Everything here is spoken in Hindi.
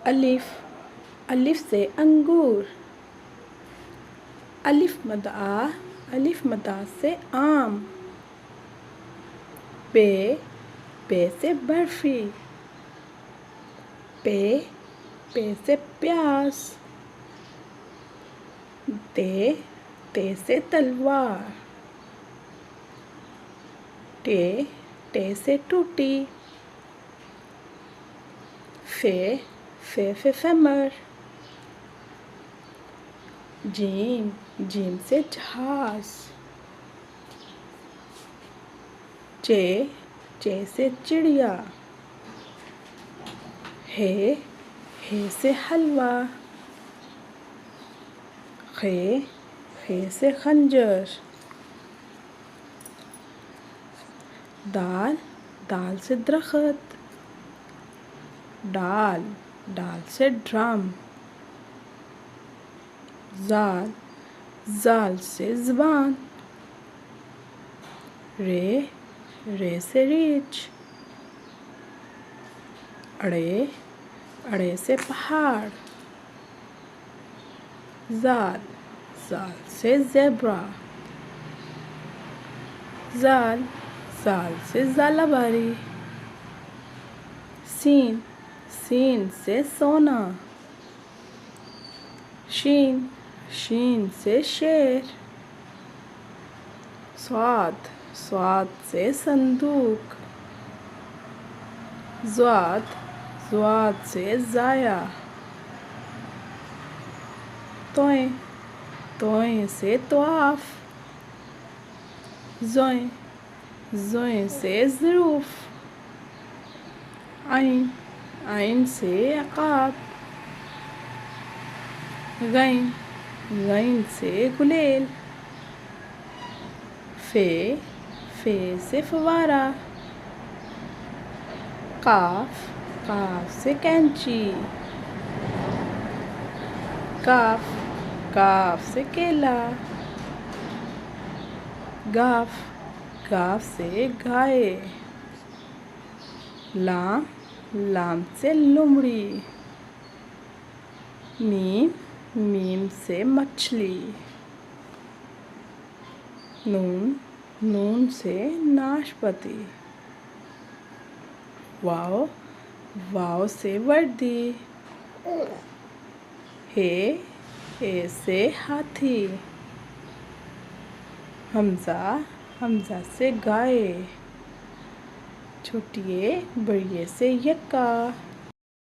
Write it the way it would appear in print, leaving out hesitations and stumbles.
अलिफ, अलिफ से अंगूर। अलिफ मद आ, अलिफ मद आ से आम। पे, पे से बर्फी। पे, पे से प्यास। ते, ते से तलवार। टे, टे से टूटी। फे, फे से फेमर। जीम, जीम से जहाज। चे, चे से चिड़िया। हे, हे से हलवा। खे, खे से खंजर। दाल, दाल से दरख्त। डाल, डाल से ड्रम। जाल, जाल से ज़बान। रे, रे से रीछ। अड़े, अड़े से पहाड़। जाल, जाल से ज़ेब्रा। जाल, जाल से ज़ालाबारी। सीन, सीन से सोना। शीन, शीन से शेर। स्वाद, स्वाद से संदूक। ज़्वाद, ज़्वाद से ज़ाया। तोय, तोय से तवाफ़। ज़ोय, ज़ोय से ज़रूफ़। आइन, आइन से अक़ाब। गैन, गैन से गुलेल। फ़े, फ़े से फवारा। काफ, काफ से कैंची। काफ, काफ से केला। गाफ, गाफ से गाय। लाम, लाम से लोमड़ी। मीम, मीम से मछली। नून, नून से नाशपाती। वाव, वाव से वर्दी। हे, हे से हाथी। हमज़ा, हमज़ा से गाय। छोटिए बड़िए से यक्का।